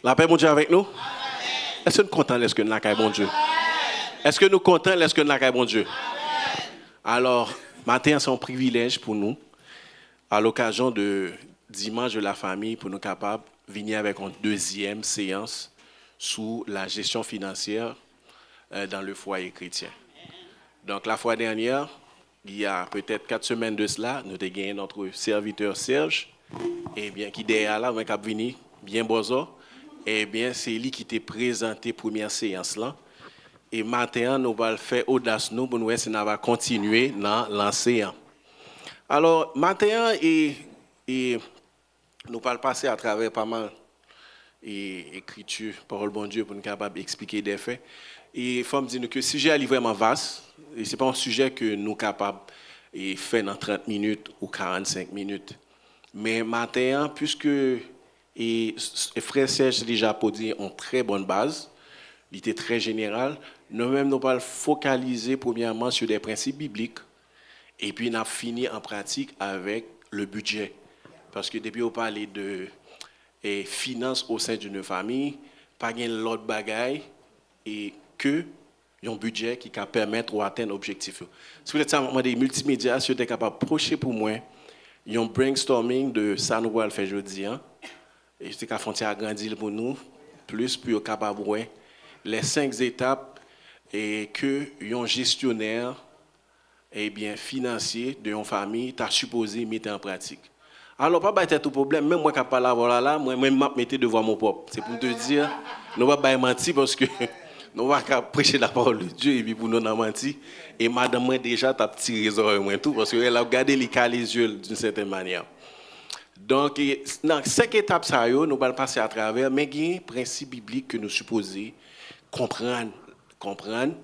La paix, mon Dieu, avec nous? Est-ce que nous sommes contents, est-ce que nous avons bon Dieu? Est-ce que nous sommes contents, est-ce que nous avons bon Dieu? Alors, matin, c'est un privilège pour nous, à l'occasion de dimanche de la famille, pour nous capables de venir avec une deuxième séance sur la gestion financière dans le foyer chrétien. Donc, la fois dernière, il y a peut-être 4 semaines de cela, nous avons gagné notre serviteur Serge, et bien, qui derrière là, on est venu bien bozo. Eh bien, c'est lui qui t'a présenté la première séance là. Et maintenant, nous allons faire audace nous pour nous voir si nous allons continuer dans l'enseignant. Alors, maintenant, nous allons passer à travers pas mal d'écriture, parole bon Dieu, pour nous capables d'expliquer des faits. Et il faut me dire que le sujet est vraiment vaste. Et ce n'est pas un sujet que nous sommes capables de faire dans 30 minutes ou 45 minutes. Mais maintenant, puisque frère Serge déjà posé une très bonne base, il était très général, nous-mêmes nous allons focaliser premièrement sur des principes bibliques et puis nous avons fini en pratique avec le budget. Parce que depuis on parlait de finances au sein d'une famille, pas de l'autre bagaille et que un budget qui peut permettre d'atteindre l'objectif. Si vous êtes à des multimédia, si vous êtes capable d'approcher pour moi, un brainstorming de ça nous allons faire aujourd'hui. Et c'est qu'à frontière agrandir pour nous, plus pour être capable de voir les 5 étapes et que un gestionnaire financier de une famille t'a supposé mettre en pratique. Alors, pas battre tout problème, même moi qui parle là, moi-même je mettais devant mon propre. C'est pour te dire, nous ne va pas mentir parce que nous va pas prêcher la parole de Dieu et puis pour nous non mentir. Et madame moi déjà t'a tiré les oreilles tout parce qu'elle a regardé les yeux d'une certaine manière. Donc, dans 5 étapes, nous allons passer à travers, mais il y a un principe biblique que nous supposons comprendre.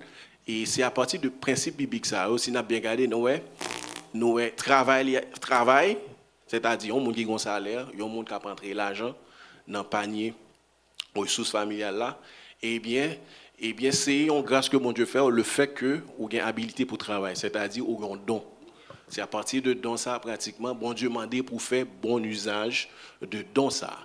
Et c'est à partir du principe biblique, si nous avons bien regardé, nous travail, c'est-à-dire, il y a un monde qui a un salaire, il y a un monde qui a rentré l'argent dans le panier, aux ressources familiales là, eh bien, c'est une grâce que mon Dieu fait, le fait que vous avez une habilité pour travailler, c'est-à-dire, vous avez un don. C'est à partir de don ça, pratiquement, bon Dieu m'a demandé pour faire bon usage de don ça.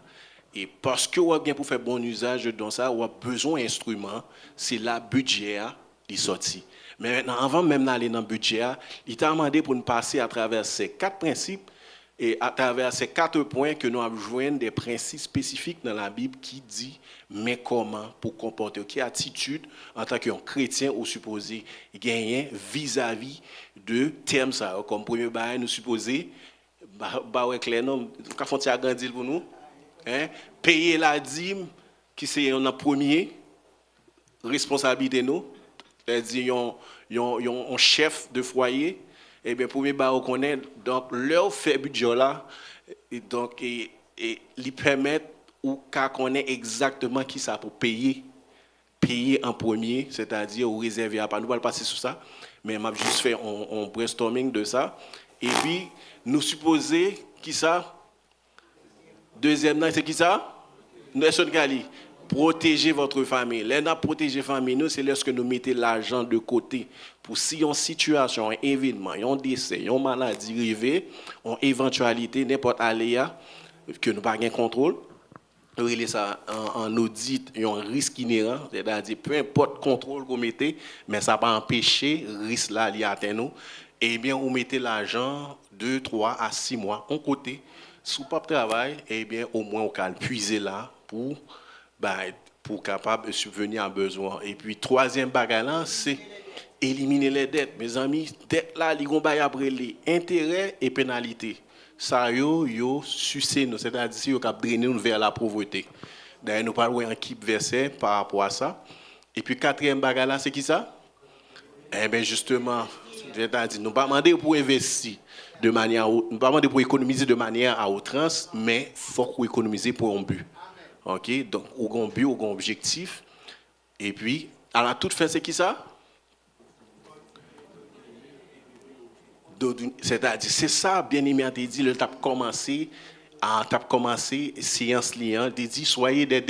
Et parce que vous avez bien pour faire bon usage de don ça, vous avez besoin d'instruments, c'est là budget qui sorti. Mais maintenant, avant même d'aller dans le budget, il t'a demandé pour nous passer à travers ces 4 principes et à travers ces 4 points que nous avons joint des principes spécifiques dans la Bible qui dit mais comment pour comporter, quelle attitude en tant qu'un chrétien ou supposé gagner vis-à-vis de termes ça. Comme premier bail, nous supposé, clair, non, quand font agrandir pour nous, payer la dîme qui c'est un premier responsabilité nous, c'est-à-dire un chef de foyer. Eh bien, premier bail on connaît donc leur fait budget là, et donc lui permettre ou qu'à connaître exactement qui ça pour payer en premier, c'est-à-dire ou réserver à pas. Nous allons passer sur ça, mais m'a juste fait un brainstorming de ça. Et puis nous supposer qui ça. Deuxième c'est qui ça? Nelson Gali. Protéger votre famille. L'un protéger famille, nous, c'est lorsque nous mettons l'argent de côté pour si une situation, un événement, un décès, une maladie arrivée, une éventualité, n'importe aléa, que nous n'avons pas de contrôle, nous relève ça en audit, un risque inhérent, c'est-à-dire peu importe le contrôle que vous mettez, mais ça va pas empêcher le risque là à atteindre nous. Eh bien, vous mettez l'argent 2, 3 à 6 mois en côté, sous pas de travail, eh bien, au moins, on peut puiser là pour capable de subvenir à besoin. Et puis, troisième bagage, c'est éliminer les dettes. Mes amis, dettes là, ils vont après les intérêts et pénalités. Ça, sucer nous, c'est-à-dire si vous cap drainer nous vers la pauvreté. D'ailleurs, nous parlons en équipe verset par rapport à ça. Et puis, quatrième bagage, c'est qui ça? Eh bien, justement, c'est-à-dire, nous ne pas demander pour investir de manière, nous ne pas demander pour économiser de manière à outrance, mais il faut qu'on économiser pour un but. OK, donc au but, au objectif. Et puis, à la toute fin, c'est qui ça? C'est-à-dire, c'est ça, bien aimé, a dit, le tape commencé, séance liant, dit, soyez des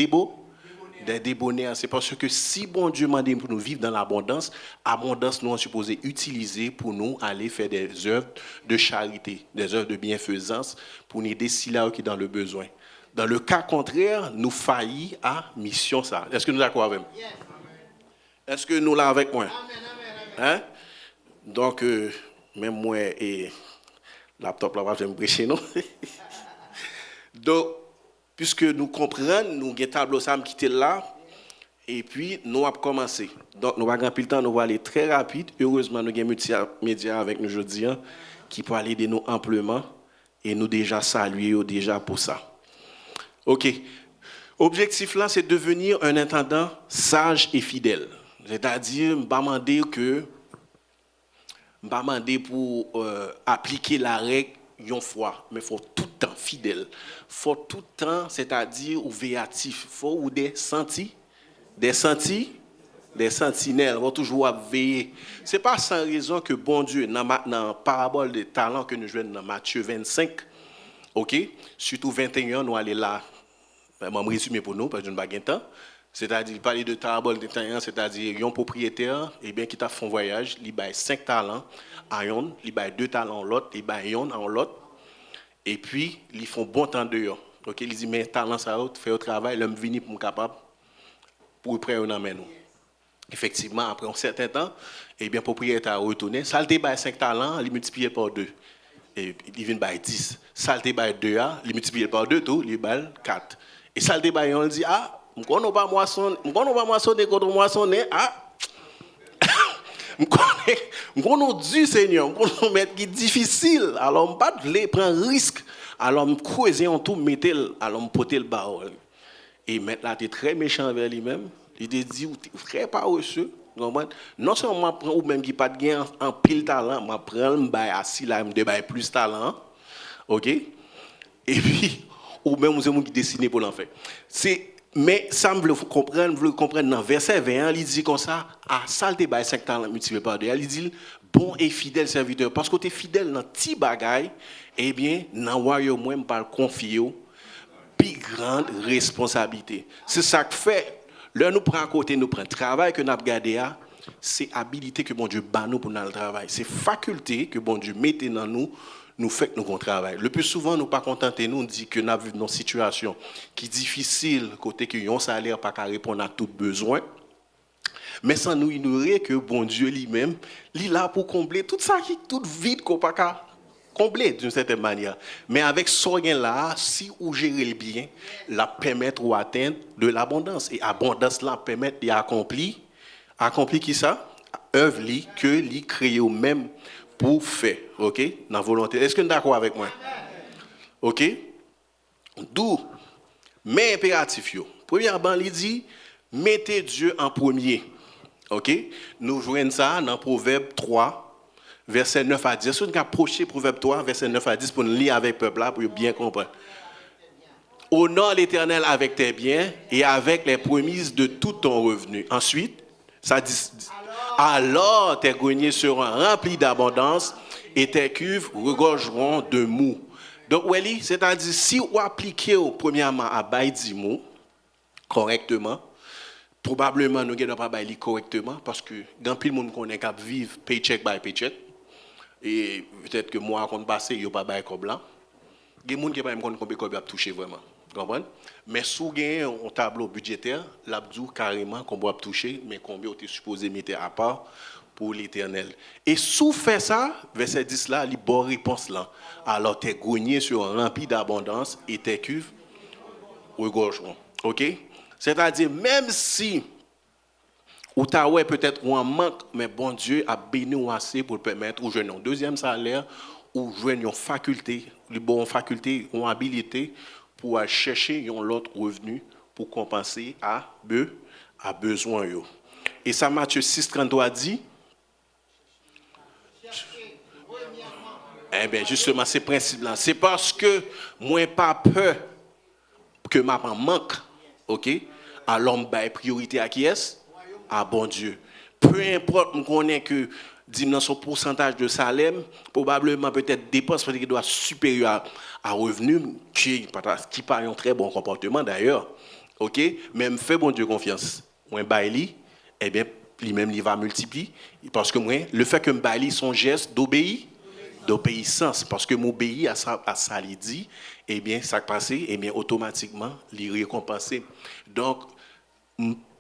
débonnaires. C'est parce que si bon Dieu m'a dit pour nous vivre dans l'abondance, abondance nous est supposé utiliser pour nous aller faire des œuvres de charité, des œuvres de bienfaisance pour nous aider si là qui est dans le besoin. Dans le cas contraire, nous faillissons à mission ça. Est-ce que nous sommes d'accord avec moi? Est-ce que nous là avec moi? Hein? Donc, même moi et laptop là, je vais me prêcher, non? Donc, puisque nous comprenons, nous avons un tableau ça quitter là, et puis nous avons commencé. Donc, nous avons plus le temps, nous allons aller très rapide. Heureusement, nous avons un média avec nous aujourd'hui qui peut aller aider nous amplement, et nous déjà saluer déjà pour ça. OK. Objectif là, c'est devenir un intendant sage et fidèle. C'est-à-dire, je ne vais pas demander pour appliquer la règle une fois, mais il faut tout le temps fidèle. Il faut tout le temps, c'est-à-dire ouvéatif. Il faut ou des sentinelles. Il faut toujours veiller. Ce n'est pas sans raison que bon Dieu, dans la parabole des talents que nous jouons dans Matthieu 25, OK, surtout 21, nous allons là. Je vais résumer pour nous, parce que je n'ai pas de temps. C'est-à-dire, il parlait de parabole des talents, c'est-à-dire, un propriétaire, qui t'a fait un voyage, il a 5 talents à un, il a 2 talents à l'autre, il a un à l'autre, et puis, ils font bon temps dehors. Donc, il dit, mais talent, ça fait au travail, l'homme vient pour me capable, pour prendre un amène. Effectivement, après un certain temps, le propriétaire a retourné, ça le débat 5 talents, il multiplie par 2. Et il vient par 10. Ça le débat 2, il multiplie par 2, tout, il balle 4. Et ça le débat, on dit, je ne connais pas moissonner contre moissonner, je connais du Seigneur, je connais mettre qui difficile, alors je ne pas prendre risque, alors je creuser en tout, alors je porter le barreau. Et maintenant, il est très méchant vers lui-même, il dit, très paresseux, non seulement je prends ou même qui pas de gain en pile talent, je prends le bail assis là, je me plus de talent, ok? Et puis, ou même vous avez qui dessiné pour l'enfer. Mais ça me veut comprendre dans verset 20, il dit comme ça, ça le débat 5 talents multiplié par 2, il dit bon et fidèle serviteur parce que tu es fidèle dans petit bagaille, eh bien dans royaume moi me parle confier plus grande responsabilité. C'est ça que fait là nous prend à côté nous prend travail que nous avons gardé c'est habilité que bon Dieu bat nous pour dans le travail, c'est faculté que bon Dieu mette dans nous fait que nous travaillons. Le plus souvent, nous ne pas contenter, nous dit que nous avons une situation qui est difficile, côté que un salaire pas répondre à tout besoin. Mais sans nous ignorer que bon Dieu lui-même, il est là pour combler tout ça qui tout vide qu'on pas combler d'une certaine manière. Mais avec ce là, si vous gérez le bien, la permettre ou atteindre de l'abondance. Et abondance là permet d'accomplir qui ça? Œuvre que lui créé au même pour faire, ok, dans la volonté. Est-ce que vous êtes d'accord avec moi? Ok? D'où, mais impératif, premièrement, il dit, mettez Dieu en premier. Ok? Nous jouons ça dans Proverbe 3, verset 9 à 10. Est-ce que nous approcher Proverbe 3, verset 9 à 10 pour nous lire avec le peuple là, pour bien comprendre? Honore l'Éternel avec tes biens et avec les promesses de tout ton revenu. Ensuite, ça dit, alors tes greniers seront remplis d'abondance et tes cuves regorgeront de mou. Donc, Welly, c'est-à-dire, si vous appliquez premièrement à Baïdimou correctement, probablement nous ne pas bailler correctement parce que dans plus de monde connaît qu'à vivre paycheck by paycheck et peut-être que moi quand passé il pas bailler comme blanc. Il y a des gens qui pas même combien comme a touché vraiment. Comprendre? Mais si vous avez un tableau budgétaire, l'abdou carrément qu'on doit toucher, mais combien vous êtes supposé mettre à part pour l'Éternel. Et si vous faites ça, verset 10 là, il y a une bonne réponse là. Alors tes greniers seront remplis d'abondance et tes cuves regorgeront. OK? C'est-à-dire, même si ou t'as peut-être un manque, mais bon Dieu a béni ou assez pour permettre ou jeune un deuxième salaire ou jouer une faculté, une faculté ou habilité pour chercher un autre revenu pour compenser à besoin. Et ça, Matthieu 6,33 dit, eh bien, justement, ces principes-là, c'est parce que moi, pas peur que ma manque, ok? Alors, je vais priorité à qui est-ce? À bon Dieu. Peu importe, je connais que dans son pourcentage de salaire, probablement peut-être dépense qui doit supérieur à revenu, qui pas un très bon comportement d'ailleurs. Ok? Mais je fais bon Dieu confiance. Moi, baili, lui-même, il va multiplier. Parce que moi, le fait que je baili son geste d'obéir, d'obéissance. Parce que m'obéir à ça, il dit, eh bien, ça passe, eh bien, automatiquement, il récompensé. Donc,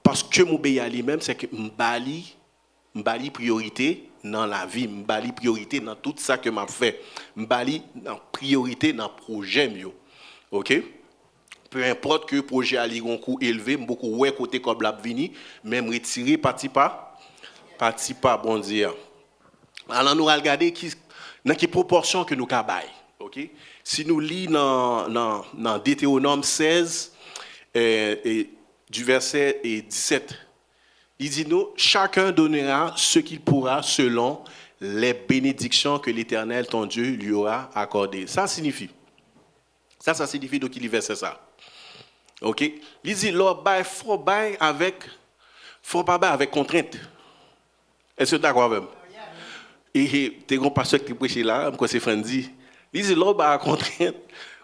parce que m'obéir à lui-même, c'est que m'bali priorité dans la vie, m'bali priorité dans tout ça que m'a fait, m'bali dans priorité dans le projet mieux. OK? Peu importe que le projet a un coût élevé, beaucoup ouais côté comme l'a vini, même retirer parti pas, bon Dieu. Alors nous allons regarder dans quelle proportion que nous cabaye. OK? Si nous lisons dans Deutéronome 16 et du verset 17, il dit nous chacun donnera ce qu'il pourra selon les bénédictions que l'Éternel ton Dieu lui aura accordées. Ça signifie donc il verset ça. OK? Il dit faut pas avec contrainte. Est-ce que tu es d'accord avec moi? Et tu es un pasteur qui prêche là, comme c'est Fendi. Il dit là ba contrainte,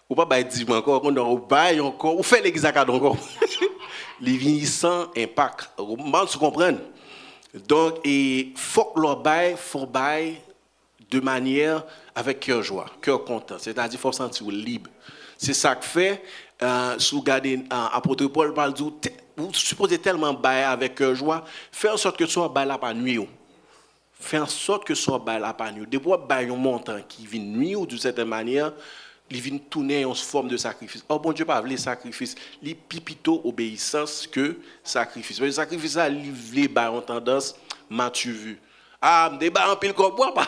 ou pas dire encore, on bail encore, ou fait l'exact encore. Les vignes sans impact. Mal se comprendre. Donc il faut bail de manière avec cœur joie, cœur content, c'est-à-dire faut se sentir libre. C'est ça que fait sous garder apôtre Paul parle dit vous supposez tellement bail avec cœur joie, faire en sorte que soit bail là pas nuit. Faire en sorte que soit bail là pas nuit. Des fois bail un montant qui vient nuit d'une certaine manière, il vient tourner en forme de sacrifice. Oh bon Dieu pas veut sacrifice, il plutôt obéissance que sacrifice. Le sacrifice a livré bail en tendance m'as-tu vu. Ah, me débat en pile comme moi pas.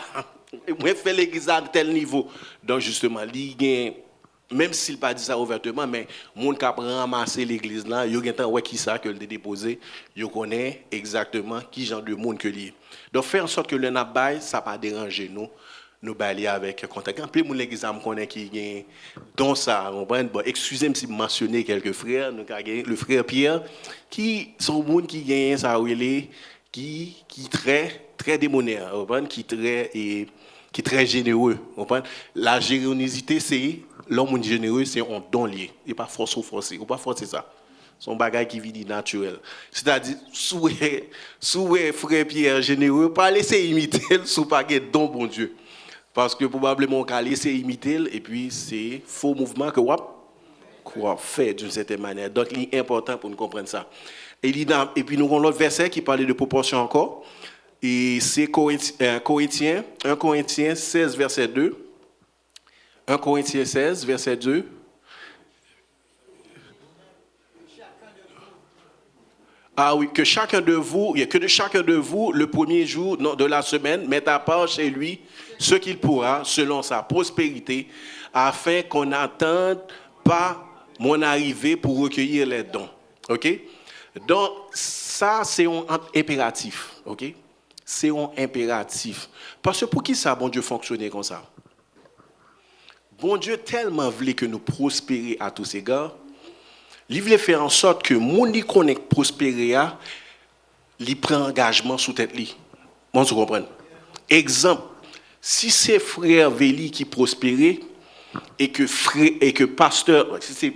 Moi fait l'église à tel niveau. Donc justement, même s'il pas dit ça ouvertement, mais monde qui a ramassé l'église là, il y a un qui ça que le déposé, il connaît exactement qui genre de monde que lié. Donc faire en sorte que le nabaï ça pas déranger nous balayer avec contact. En plus mon l'église me connaît qui gagne dans ça, on bon excusez-moi si mentionner quelques frères, nous le frère Pierre qui sont monde qui gagne ça qui très démoniaque, qui très généreux. La générosité, c'est l'homme généreux, c'est un don lié. Il n'est pas forcé. Il ne pas forcer ça. C'est un bagage qui vit naturel. C'est-à-dire, sous frère Pierre généreux, pas laisser imiter sous pas don bon Dieu. Parce que probablement, on va laisser imiter et puis c'est faux mouvement que quoi fait d'une certaine manière. Donc, il est important pour nous comprendre ça. Et puis, nous avons l'autre verset qui parle de proportion encore. Et c'est 1 Corinthiens 16, verset 2. 1 Corinthiens 16, verset 2. Ah oui, que de chacun de vous, le premier jour de la semaine, mette à part chez lui ce qu'il pourra, selon sa prospérité, afin qu'on n'attende pas mon arrivée pour recueillir les dons. OK? Donc, ça, c'est un impératif. OK? C'est un impératif. Parce que pour qui ça, bon Dieu, fonctionner comme ça? Bon Dieu tellement voulait que nous prospérions à tous égards, il voulait faire en sorte que mon qui connaît prospérer, il prend engagement sous tête li. Bon, vous comprenez? Exemple, si c'est frère Véli qui prospérait et que pasteur, si c'est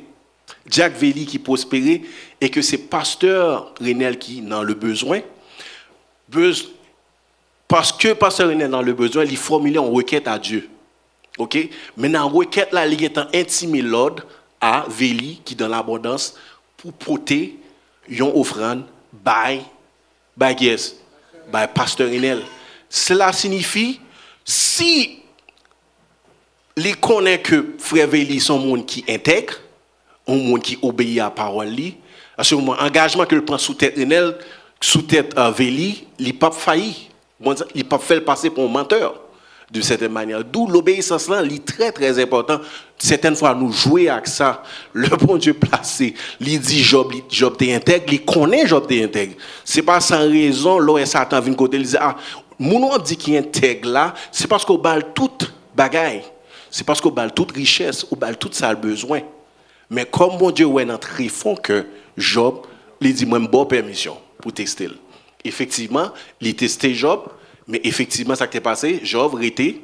Jack Véli qui prospérait et que c'est pasteur Renel qui dans le besoin, parce que pasteur Renel dans le besoin, il formule une requête à Dieu. OK? Mais dans la requête là, il est intimé l'ordre à Véli qui dans l'abondance pour porter une offrande by pasteur Renel. Cela signifie si les connaît que frère Véli sont monde qui intègre, un monde qui obéit à la parole à ce moment engagement que le prend sous tête Renel, sous tête Véli, il pas failli. Il pas fait le passer pour un menteur. De certaine manière. D'où l'obéissance là, est très très important. Certaines fois, nous jouer avec ça. Le bon Dieu placé, il dit Job t'es intègre, il connaît Job t'es intègre. C'est pas sans raison, là, Satan vient côté, il dit, mon dit qu'il intègre là, c'est parce qu'on balle toute bagaille. C'est parce qu'on balle toute richesse, on balle tout ça le besoin. Mais comme mon Dieu, ouais, notre fond que Job, il dit, moi, bonne permission pour tester. Effectivement, il testé Job. Mais effectivement, ça qui est passé, Job était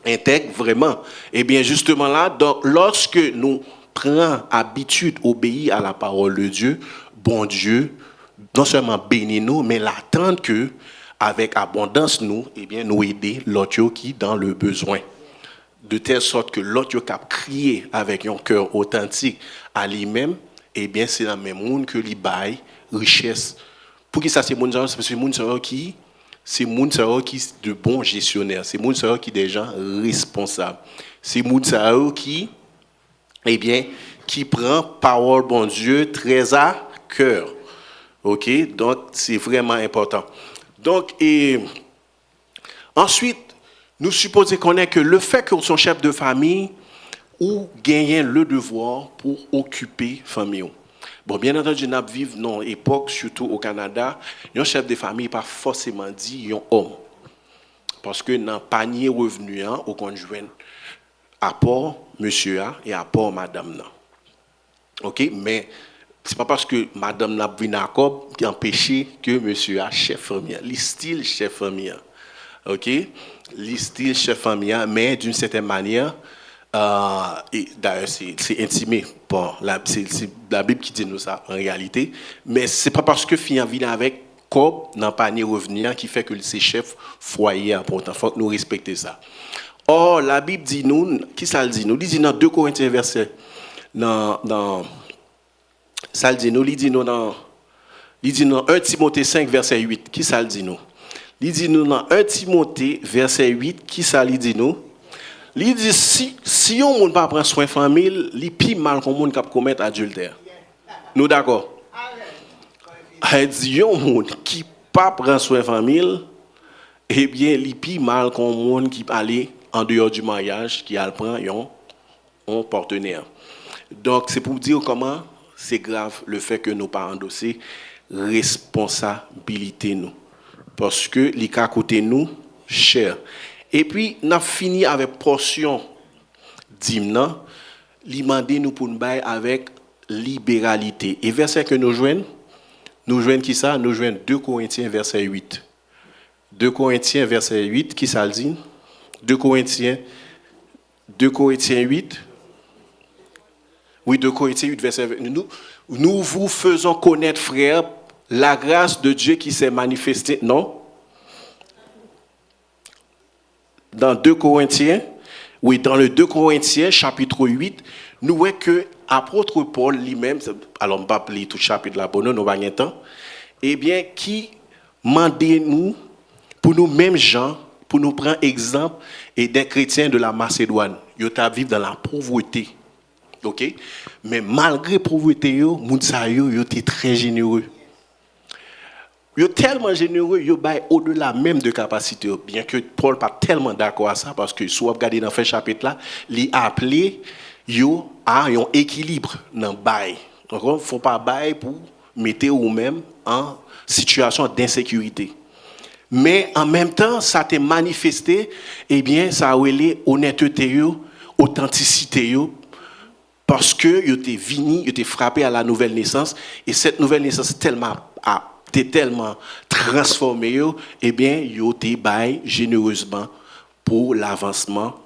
intègre vraiment. Et bien justement là, donc, lorsque nous prenons habitude d'obéir à la parole de Dieu, bon Dieu, non seulement bénit nous, mais l'attend que avec abondance nous, eh bien, nous aider l'autre qui dans le besoin. De telle sorte que l'autre qui a crié avec un cœur authentique à lui-même, eh bien, c'est la même monde que lui baille richesse. Pour qui ça, c'est monde parce que c'est monde qui c'est monde qui de bons gestionnaires, c'est monde qui des gens responsables. C'est monde qui eh bien, qui prend parole bon Dieu très à cœur. OK? Donc, c'est vraiment important. Donc, et ensuite, nous supposons connaître que le fait que son chef de famille ou gagne le devoir pour occuper la famille. Bon, bien entendu, nous vivons dans une époque, surtout au Canada, un chef de famille n'est pas forcément dit un homme. Parce que dans le panier revenu, au conjoint, apport monsieur A et apport madame. OK? Mais ce n'est pas parce que madame n'a pas d'accord qui empêche que monsieur A chef famille. Le style chef famille. OK? Le style chef famille, mais d'une certaine manière, et d'ailleurs c'est intimé par c'est la Bible qui dit nous ça en réalité, mais c'est pas parce que fille vient avec corps dans panier revenu qui fait que c'est chef foyer important. Faut que nous respecter ça. Or la Bible dit nous, qui ça le dit nous? Il dit dans 2 Corinthiens verset dans ça le dit nous, il dit dans 1 Timothée 5 verset 8, qui ça le dit nous? Il dit nous dans 1 Timothée verset 8, qui ça le dit nous? Il dit si on ne pas prendre soin de famille, il plus mal qu'on monde qui commettre adultère. Nous d'accord? Il dit un monde qui pas prend soin de famille, eh bien il plus mal qu'on monde qui aller en dehors du mariage qui a prend un partenaire. Donc c'est pour dire comment c'est grave le fait que nous pas endosser responsabilité nous parce que les cas côté nous cher. Et puis, nous avons fini avec portion d'hymne, l'imandé nous pour nous bailler avec libéralité. Et verset que nous joignons qui ça? Nous joignons 2 Corinthiens verset 8. 2 Corinthiens verset 8, qui ça le dit? 2 Corinthiens 8. Oui, 2 Corinthiens 8 verset 8. Nous vous faisons connaître, frères, la grâce de Dieu qui s'est manifestée. Non? Dans 2 Corinthiens, oui, dans le 2 Corinthiens, chapitre 8, nous voyons que l'apôtre Paul lui-même, alors on ne va pas lire tout le chapitre là pour nous, nous n'avons pas de temps, eh bien, qui mandait nous, pour nous mêmes gens, pour nous prendre exemple et des chrétiens de la Macédoine. Ils vivent dans la pauvreté. OK? Mais malgré la pauvreté, ils étaient très généreux. Ils sont tellement généreux, ils sont au-delà même de capacité. Bien que Paul n'est pas tellement d'accord à ça, parce que si vous regardez dans ce chapitre-là, il a appelé à un équilibre dans le bail. Donc, il ne faut pas bail pour mettre vous-même en situation d'insécurité. Mais en même temps, ça t'a manifesté, eh bien, ça a relé honnêteté, authenticité, parce que ils étaient venu, ils étaient frappé à la nouvelle naissance, et cette nouvelle naissance t'es tellement transformé, eh bien, yo t'es bail généreusement pour l'avancement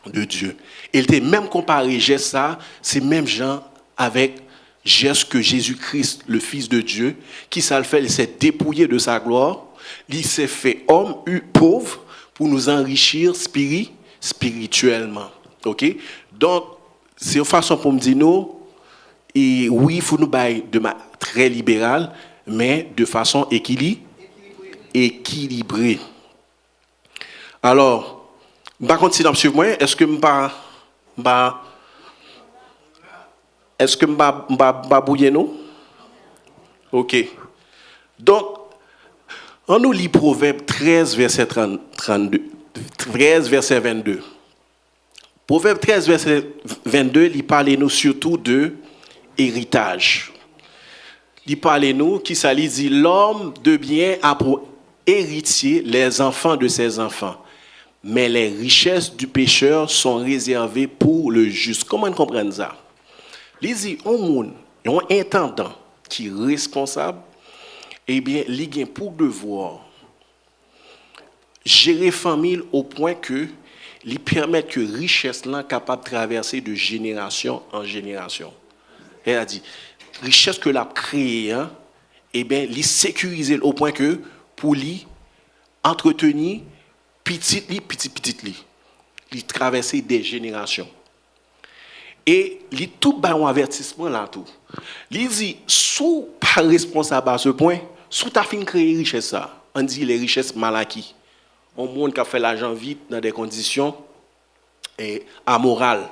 de Dieu. Il était même comparé geste ça, c'est même gens avec geste que Jésus-Christ, le Fils de Dieu, qui ça le fait, il s'est dépouillé de sa gloire, il s'est fait homme pauvre pour nous enrichir spirituellement. OK? Donc, c'est une façon pour me dire nous, et oui, il faut nous bailler de manière très libérale, mais de façon équilibrée. Alors, je vais continuer à suivre moi. Est-ce que je vais bouiller nous? OK. Donc, on nous lit Proverbe 13, verset 32. 13, verset 22. Proverbe 13, verset 22, il parle nous surtout de héritage. Il parle nous qui ça dit l'homme de bien a pour héritier les enfants de ses enfants, mais les richesses du pécheur sont réservées pour le juste. Comment on comprend ça? Il dit un intendant qui est responsable, eh bien, il a pour devoir gérer famille au point que il permet que richesse là capable de traverser de génération en génération. Elle a dit richesse que l'a créée, eh bien, il sécuriser au point que pour lui entretenir petit li. Il traverser des générations. Et il tout bas un avertissement là tout. Il dit sous pas responsable à ce point, sous ta fin créer richesse ça. On dit les richesses mal acquises. Un monde qui a fait l'argent vite dans des conditions amorales.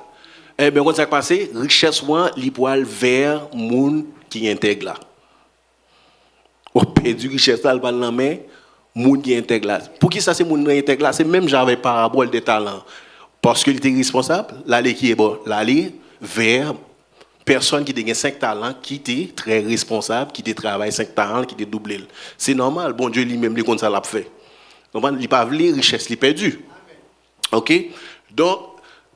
Eh bien, quand ça passe, richesse li pour aller vers monde qui intègre là. On perdu richesse là dans la main, monde qui intègre là. Pour qui ça c'est monde qui intègre là, c'est même j'avais parabole des talents. Parce qu'il était responsable, l'aller qui est bon, l'aller vers personne qui a 5 talents, qui était très responsable, qui travaille 5 talents, qui doublé. C'est normal, bon Dieu lui-même, lui, comme ça l'a fait. Il n'a pas les richesses, il perdu. OK? Donc,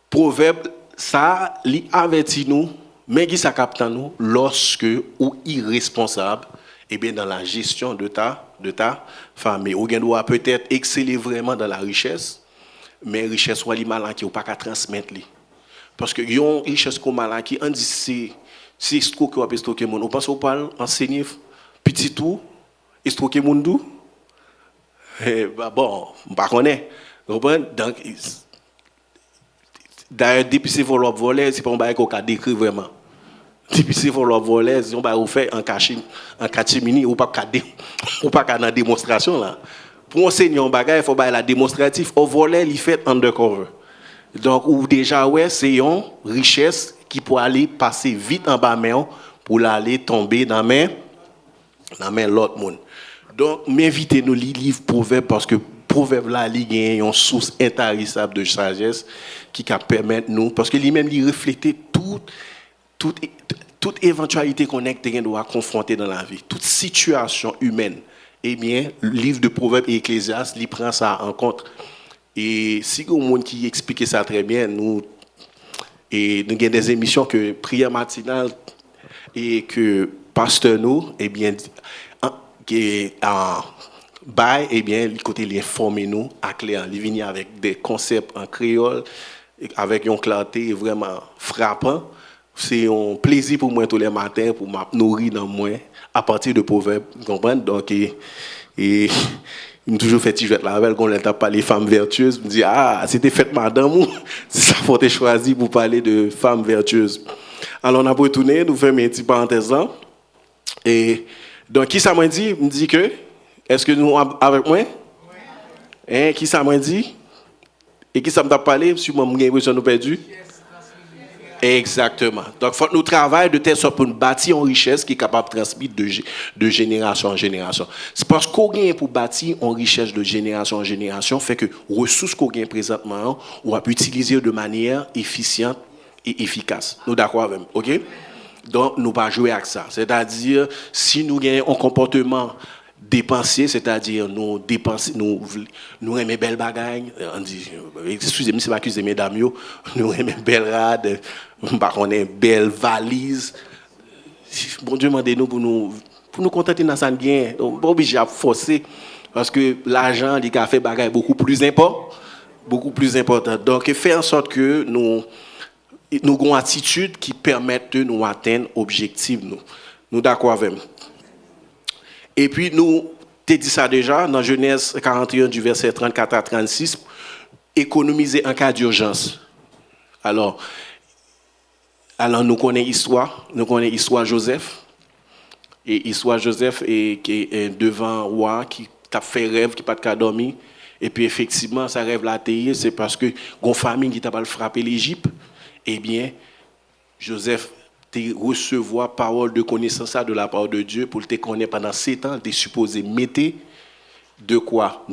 proverbe, ça, il avertit nous, mais qui ça capte nous, lorsque ou irresponsable, eh bien, dans la gestion de ta famille. Ou doit peut-être exceller vraiment dans la richesse, mais richesse soit li mal qui ou pas qu'à transmettre li. Parce que yon richesse comme mal qui on dit c'est stocker ou pas stocker monde. On pense on parle enseigner petit tout et stocker monde dou. Bon, pas connaît. Donc d'ailleurs depuis c'est vouloir voler, c'est pas on bail qu'on a décrit vraiment. Depuis c'est vouloir voler, on va faire en catimini ou pas dans démonstration là. Pour enseigner un bagage, il faut la démonstratif. Au volet, il fait undercover. Donc, ou déjà, ouais, c'est une richesse qui peut aller passer vite en bas main pour aller tomber dans la main l'autre monde. Donc, m'invitez nous lire livre Proverbe parce que Proverbe là, il y a une source intarissable de sagesse qui permet nous, parce que lui-même, il reflète toute éventualité qu'on doit confronter dans la vie, toute situation humaine. Eh bien, le livre de Proverbes et Ecclésiaste, il prend ça en compte. Et si il y a un monde qui explique ça très bien, nous avons des émissions que prière matinale et que pasteur nous, eh bien, eh bien, le côté il informe nous à clair, il vient avec des concepts en créole, avec une clarté vraiment frappant. C'est un plaisir pour moi tous les matins pour me nourrir dans moi à partir de Proverbes, vous comprenez? Donc, et il m'a toujours fait tirer la veille quand on a parlé de femmes vertueuses. Il me dit, ah, c'était fait madame, c'est ça qu'il faut choisir pour parler de femmes vertueuses. Alors, on a retourné, nous faisons une petite parenthèse là. Et donc, qui ça m'a dit? Il me dit que, est-ce que nous avec moi? Oui. Hein, qui ça m'a dit? Et qui ça m'a parlé? Si moi, j'ai l'impression de nous perdu? Exactement. Donc, il faut que nous travaillions de telle sorte pour nous bâtir une richesse qui est capable de transmettre de génération en génération. C'est parce qu'on gagne pour bâtir une richesse de génération en génération, fait que les ressources qu'on gagne présentement, on va utiliser de manière efficiente et efficace. Nous d'accord avec vous, ok? Donc, nous ne pas jouer avec ça. C'est-à-dire, si nous gagnons un comportement dépenser, c'est-à-dire nous dépenser, nous aimer belle bagaille, on dit, excusez-moi, c'est pas accuser mesdames, nous aimer belle rade, on est belle valise. Bon Dieu demandez-nous pour nous contenter dans ça bien, on pas obligé à forcer parce que l'argent il a fait bagaille beaucoup plus important. Donc faire en sorte que nous avons une attitude qui permette de nous atteindre l'objectif nous d'accord avec nous. Et puis, nous, t'ai dit ça déjà, dans Genèse 41, du verset 34 à 36, économiser en cas d'urgence. Alors, nous connaissons l'histoire Joseph. Et l'histoire Joseph qui est devant un roi qui a fait rêve, qui n'a pas de dormir. Et puis, effectivement, sa rêve l'a taillé, c'est parce que une famine qui t'a pas frappé l'Égypte. Eh bien, Joseph recevoir parole de connaissance de la part de Dieu pour te connaître pendant 7 ans, te supposé mettre de quoi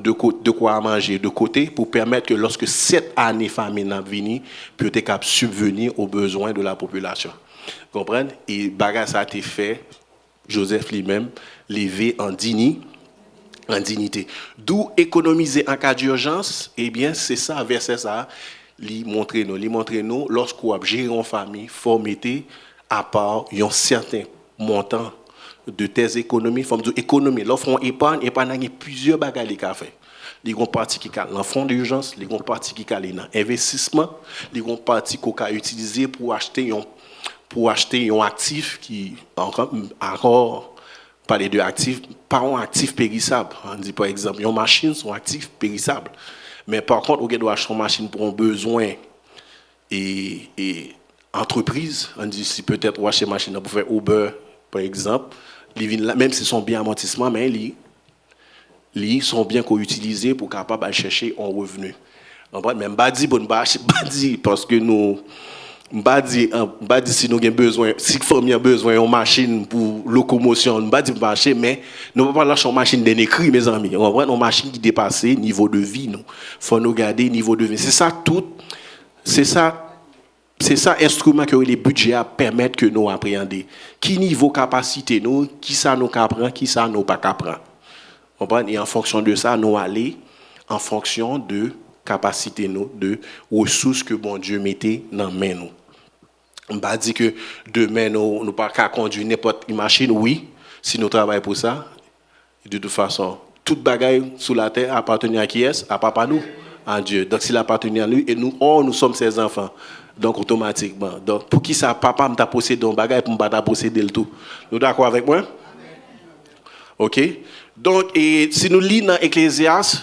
à manger de côté pour permettre que lorsque 7 années famine viennent, puis tu capable subvenir aux besoins de la population. Vous comprenez? Et bagage ça a été fait, Joseph lui-même, levé en dignité. D'où économiser en cas d'urgence, eh bien c'est ça, verset ça, lui montrer nous, lorsqu'on a géré une famille, faut mettre à part un certain montant de tes économies, forme de économie. L'offre épargne, il y a plusieurs bagages à faire. Les gens partie qui a l'enfant d'urgence, les gens partie qui a l'investissement, les gens partie qu'on a utilisé pour acheter un actif qui encore parler de actifs, pas un actif périssable. On dit par exemple, une machine, sont actifs périssables. Mais par contre, on doit acheter une machine pour un besoin et entreprise. On dit si peut-être on achète une machine pour faire Uber, par exemple, même si sont bien amortissement, mais ils sont bien utilisés pour capable de chercher un revenu. Même pas dit bon pas dit parce que nous pas dit si nous avons besoin si famille a besoin d'une machine pour locomotion pas dit marcher mais nous pas lâcher une machine d'un écrit mes amis on prend une machine qui dépasse niveau de vie nous faut nous garder niveau de vie c'est ça instrument que les budgets permettent que nous appréhender qui niveau capacité nous qui ça nous apprend qui ça nous pas apprend et en fonction de ça nous aller en fonction de capacité nous de ressources que bon Dieu mettait dans main nous. On pas dit que demain nous pas qu'à conduire n'importe quelle machine oui si nous travaillons pour ça de toute façon toute bagaille sur la terre appartient à qui est à papa nous à Dieu donc s'il appartient à lui et nous sommes ses enfants donc automatiquement donc pour qui ça papa me t'a possédé un bagaille pour me pas posséder le tout nous d'accord avec moi OK donc et si nous lisons dans Ecclésiaste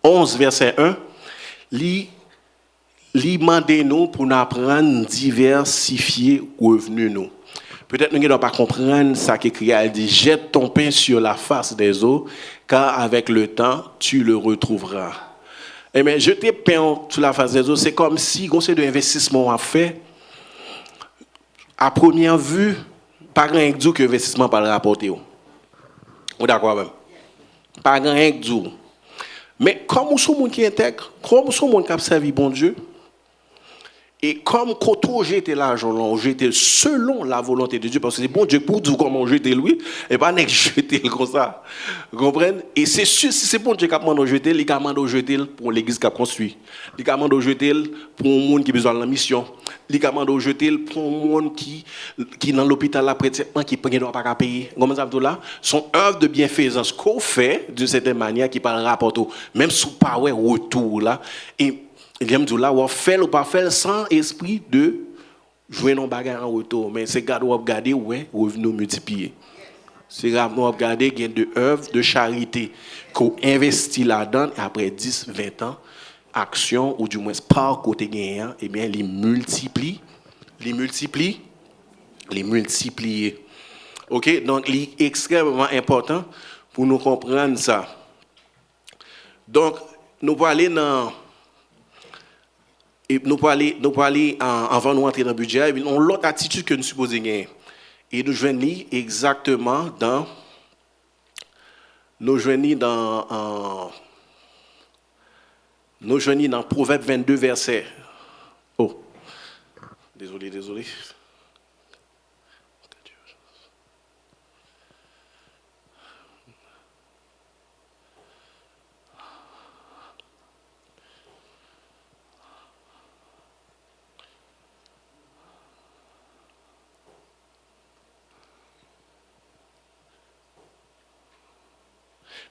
11 verset 1 li mandé nous pour nous apprendre diversifier revenus nous. Peut-être nous ne doit pas comprendre ça qu'écrit elle dit jette ton pain sur la face des eaux car avec le temps tu le retrouveras. Eh bien jeter pain sur la face des eaux c'est comme si on sait de investissement à faire à première vue pas grand chose que investissement pas le rapporter. On d'accord même. Pas grand chose. Mais comme nous sommes qui intègre, comme nous sommes qui a servi bon Dieu, et comme quand on jette l'argent, on jette selon la volonté de Dieu, parce que c'est bon Dieu pour dire comment jeter lui, et pas jeter comme ça. Vous comprenez? Et c'est sûr, si c'est bon Dieu qui a demandé de jeter, il a demandé de jeter pour l'église qui a construit. Il a demandé de jeter pour un monde qui a besoin de la mission. Il a demandé de jeter pour un monde qui est dans l'hôpital là, pratiquement, qui ne doit pas payer. Comme ça, là, son œuvre de bienfaisance qu'on fait d'une certaine manière qui parle rapport, même sous pas retour là. Et il vient me dire là, on fait ou pas faire sans esprit de jouer nos bagages en retour. Mais c'est regarder, ouais, revenu multiplié. C'est regarder qu'il y a de œuvres de charité qu'on investit là-dedans et après 10, 20 ans, action ou du moins par côté gagnant, eh bien, les multiplier. OK? Donc, c'est extrêmement important pour nous comprendre ça. Donc, nous allons aller dans. Et nous allons aller avant de rentrer dans le budget, nous avons l'autre attitude que nous supposons gagner. Et nous jouons exactement dans. Nous jouons dans Proverbe 22, verset. Oh, désolé.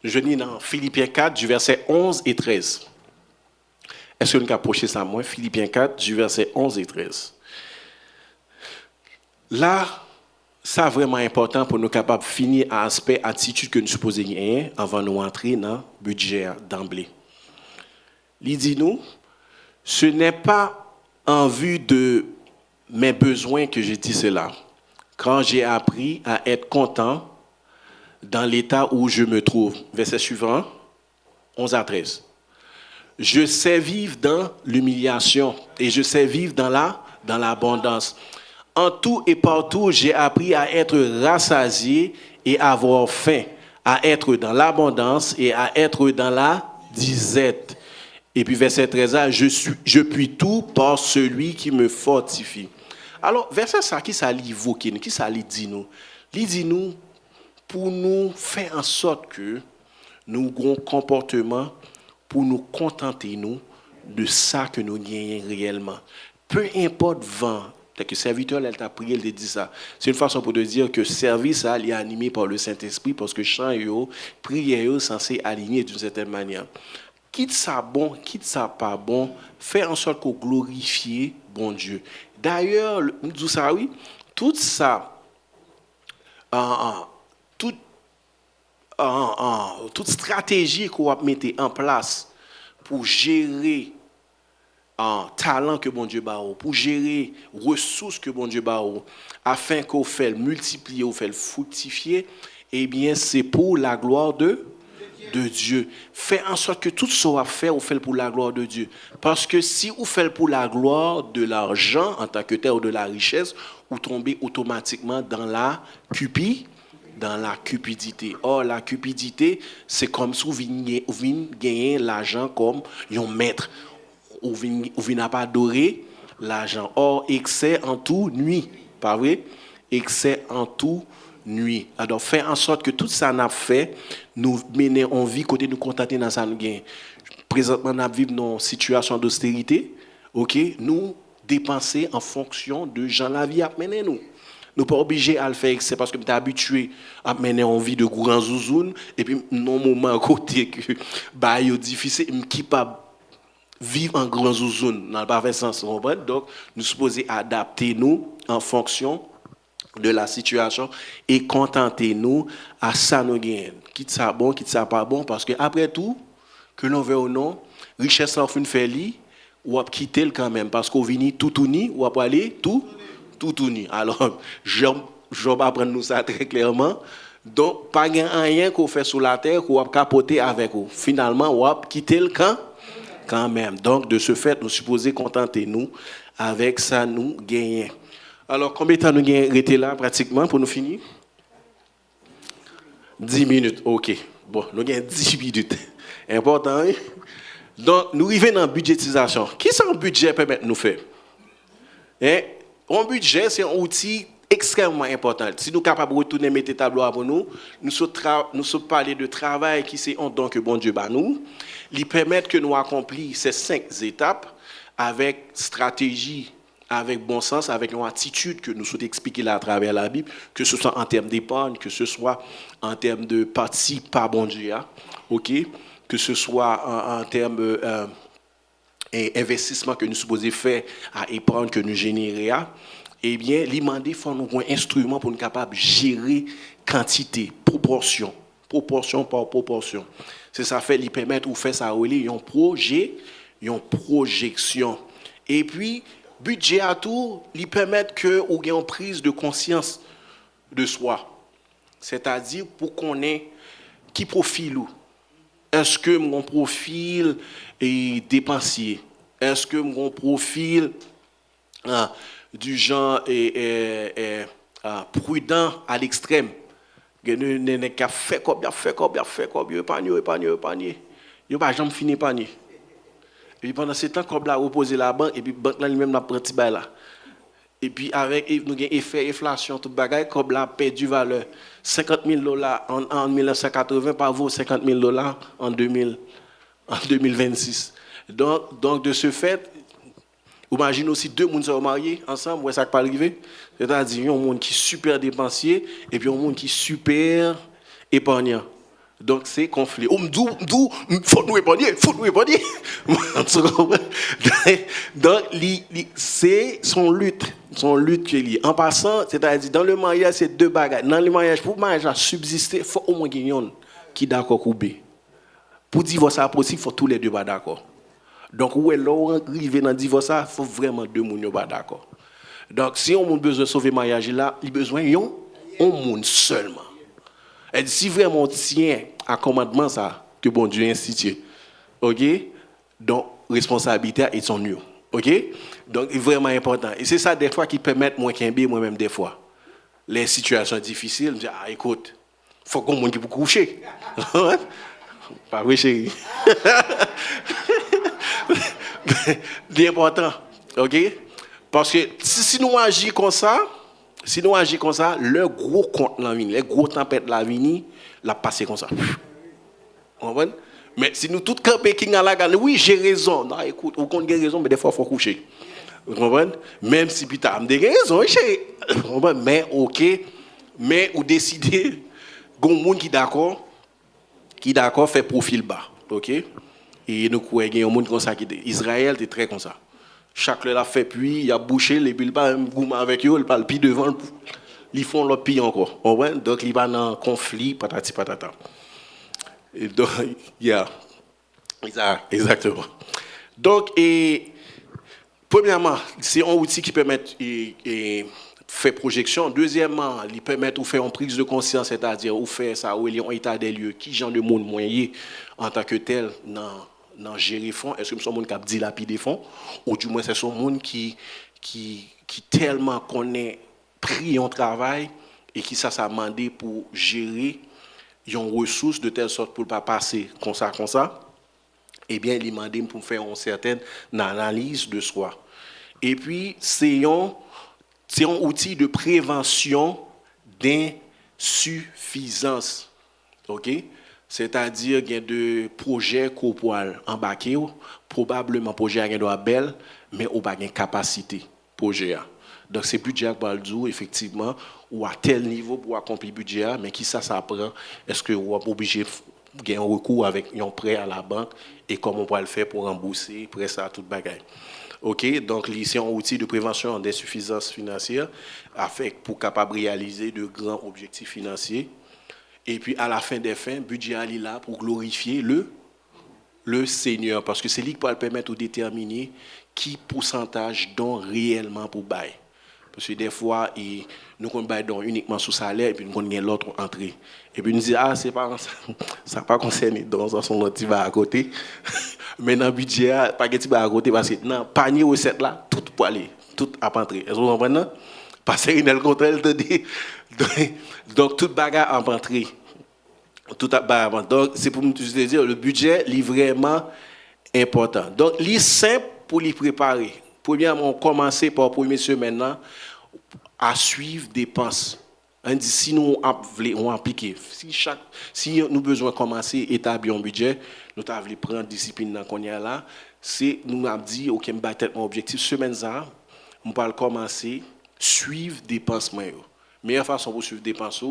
Je lis dans Philippiens 4, du verset 11 et 13. Est-ce que nous approcher ça moi? Philippiens 4, du verset 11 et 13. Là, ça vraiment important pour nous capables de finir à aspect attitude que nous supposons gagner avant de nous entrer dans le budget d'emblée. Il dit nous, ce n'est pas en vue de mes besoins que j'ai dit cela. Quand j'ai appris à être content dans l'état où je me trouve. Verset suivant, 11 à 13. Je sais vivre dans l'humiliation et je sais vivre dans l'abondance. En tout et partout, j'ai appris à être rassasié et à avoir faim, à être dans l'abondance et à être dans la disette. Et puis verset 13, je puis tout par celui qui me fortifie. Alors, verset ça, qui ça l'évoque, qui ça dit nous? Il dit nous, pour nous faire en sorte que nous ayons un comportement pour nous contenter nous de ça que nous gagnons réellement. Peu importe vent, que le serviteur elle t'a prié, il te dit ça. C'est une façon pour te dire que le service est animé par le Saint-Esprit parce que chant et prière est censé aligner d'une certaine manière. Quitte ça bon, quitte ça pas bon, faire en sorte qu'on glorifie bon Dieu. D'ailleurs, nous disons ça oui, tout ça toute stratégie qu'on va mettre en place pour gérer talent que bon Dieu ba ou, pour gérer ressources que bon Dieu ba ou, afin qu'on fait le multiplier ou fait le fructifier, eh bien c'est pour la gloire de Dieu. Fais en sorte que tout ce qu'on va faire, on fait pour la gloire de Dieu. Parce que si on fait pour la gloire de l'argent en tant que tel ou de la richesse, vous tombez automatiquement dans la cupidité. Or, la cupidité, c'est comme si vous venez gagner l'argent comme un maître. Vous venez pas adorer l'argent. Or, excès en tout nuit. Pas vrai? Excès en tout nuit. Alors, faire en sorte que tout ça n'a fait, nous mener en vie, côté nous contenter dans ça nous gain. Présentement, nous vivons dans une situation d'austérité. OK? Nous dépenser en fonction de gens la vie à mener nous. Nous pas obligés à le faire, c'est parce que nous sommes habitués à mener en vie de grands zouzounes et puis non moment à côté que bah difficile qui pas vivre en grand zouzoune dans le parfait sens donc nous supposons adapter nous en fonction de la situation et contenter nous à ça nous gagne quitte ça bon quitte ça pas bon parce que après tout que l'on veut ou non richesse en fin fait li ou à quitter le quand même parce qu'on vient tout uni ou à aller tout uni. Alors, je vais apprendre nous ça très clairement. Donc, pas rien qu'on fait sur la terre qu'on va capoter avec vous. Finalement, on va quitter le camp quand même. Donc, de ce fait, nous supposons contenter nous avec ça nous gagner. Alors, combien de temps nous gagnons rester là pratiquement pour nous finir? 10 minutes, ok. Bon, nous gagnons 10 minutes. Important, hein? Donc, nous arrivons dans la budgétisation. Qu'est-ce que un budget permet de nous faire? Un budget, c'est un outil extrêmement important. Si nous sommes capables de retourner mettre tableau pour nous, nous sommes parler de travail qui c'est un don que bon Dieu bat nous. Il permet que nous accomplissions ces 5 étapes avec stratégie, avec bon sens, avec une attitude que nous souhaitons expliquer là à travers la Bible, que ce soit en termes d'épargne, que ce soit en termes de partie par bon Dieu, ok, que ce soit en termes et investissement que nous supposons faire à épargne que nous générons, eh bien, il faut nous un instrument pour nous capables de gérer quantité, proportion par proportion. C'est ça fait, il permet de faire ça, un projet, une projection. Et puis, budget à tout, il permet que vous ayez une prise de conscience de soi. C'est-à-dire pour qu'on ait qui profile où. Est-ce que mon profil est dépensier? Est-ce que mon profil du genre est prudent à l'extrême? Il a fait combien, épargné. Il n'a pas jamais fini épargner. Et puis pendant ce temps, comme là, reposer la banque, et puis la banque là lui-même n'a pas petit bail là. Et puis avec nous avons effet inflation, tout bagaille, comme là perdu valeur. $50,000 en 1980 par vaut $50,000 en 2026. Donc de ce fait, imaginez aussi deux personnes sont mariés ensemble, ouais, ça peut arriver. C'est-à-dire un monde qui est super dépensier et puis un monde qui est super épargnant. Donc c'est conflit. Faut nous épargner. Donc c'est son lutte qui est liée. En passant, c'est-à-dire dans le mariage, c'est deux bagages. Dans le mariage, pour le mariage à subsister, il faut au moins qu'il y ait un qui est d'accord couper. Pour divorcer possible, il faut tous les deux pas d'accord. Donc où est là arriver dans divorce, il faut vraiment deux monde pas d'accord. Donc si on a besoin de sauver le mariage là, il a besoin d'un monde seulement. Et si vraiment on tient à commandement ça que bon Dieu a institué, ok, donc responsabilité est son nous, ok, donc c'est vraiment important. Et c'est ça des fois qui permet moi-même des fois les situations difficiles, je dis écoute, faut qu'on monde qui pour coucher, pas vrai chérie, c'est important, ok, parce que si nous agissons comme ça. Si nous agissons comme ça, le gros compte la vie, les gros tempêtes la vie, la passer comme ça. Mais si nous tous camper qui à la gare, oui, j'ai raison. Non, écoute, vous comptez raison, mais des fois il faut coucher. Vous comprenez? Même si putain, j'ai raison, chérie. Mais OK, mais vous décidez gon monde qui d'accord fait profil bas, OK? Et nous croyons un monde comme ça qui Israël est très comme ça. Chaque l'a fait puis il a bouché les bulles pas un goût avec eux, il parle puis devant ils font leur pire encore. Donc il va dans conflit patati patata. Et donc, yeah, exactement. Donc, premièrement, c'est un outil qui permet de faire projection. Deuxièmement, il permet de faire une prise de conscience, c'est-à-dire de faire ça, où il y a un état des lieux, qui genre de monde moyen en tant que tel dans gérer fonds. Est-ce que c'est un monde qui a dilapidé fonds, ou du moins c'est un monde qui tellement connaît pris en travail et qui ça demandé pour gérer une ressource de telle sorte pour ne pas passer comme ça, eh bien, il m'a demandé pour faire une certaine analyse de soi. Et puis, c'est un outil de prévention d'insuffisance. OK? C'est-à-dire qu'il y a de projets qu'on peut embarquer, probablement projet qui est belle, mais on n'a pas de capacité projet. Donc c'est budget pour le dire effectivement ou à tel niveau pour accomplir le budget, mais qui ça prend? Est-ce que vous êtes obligé de gagner un recours avec un prêt à la banque et comment on peut le faire pour rembourser, prêt ça, tout bagaille. OK, donc c'est un outil de prévention d'insuffisance financière pour capable réaliser de grands objectifs financiers. Et puis à la fin des fins, budget est là pour glorifier le Seigneur, parce que c'est lui qui peut permettre de déterminer qui pourcentage don réellement pour bail. Parce que des fois, nous avons bail don uniquement sous salaire et puis nous avons l'autre entrée. Et puis nous disons, ah, c'est pas, ça n'a pas concerné dans son autre va à côté. Mais dans le budget, pas de va à côté parce que dans le panier recette là, tout pour aller, tout à entrer. Est-ce que vous comprenez? Parce qu'il y a le contrôle de donc toute bagarre en entrée. Tout à donc c'est pour me dire le budget est vraiment important. Donc c'est simple pour les préparer. Premièrement, on commence par la première semaine à suivre des dépenses. On dit si nous on appliquer, si nous besoin de commencer à établir un budget, nous devons prendre discipline qu'on y a là, c'est nous avons dit OK, me battre mon objectif semaine ça, on va commencer suivre des dépenses. Meilleure façon pour suivre des dépenses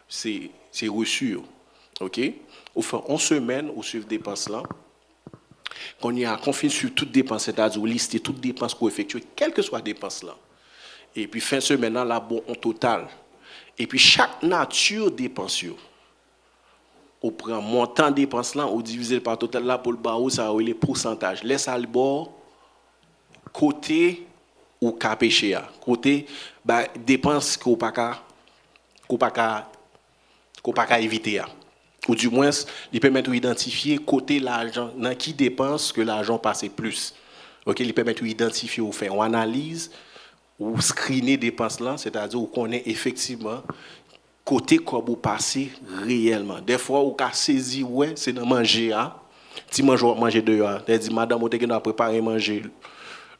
c'est reçu. OK? Au fait, en semaine, on suit des dépenses là. Quand on y a confié sur toutes dépenses, c'est-à-dire lister toutes dépenses qu'on effectue, quelles que soient les dépenses là. Et puis fin de semaine là, bon, en total. Et puis chaque nature dépense, on prend montant de dépenses là, on divise par total là pour le barreau, ça a les pourcentages. Laisse à le bord côté ou cas péché. Côté dépenses qu'on pas éviter. Ou du moins, il permet d'identifier côté l'argent, dans qui dépense que l'argent passe plus. OK, il permet d'identifier ou faire une analyse ou screener dépenses là, c'est-à-dire qu'on connaît effectivement côté quoi vous passez réellement. Des fois, on a saisi ouais, c'est dans manger Si manger dehors, on dit madame on t'a préparé manger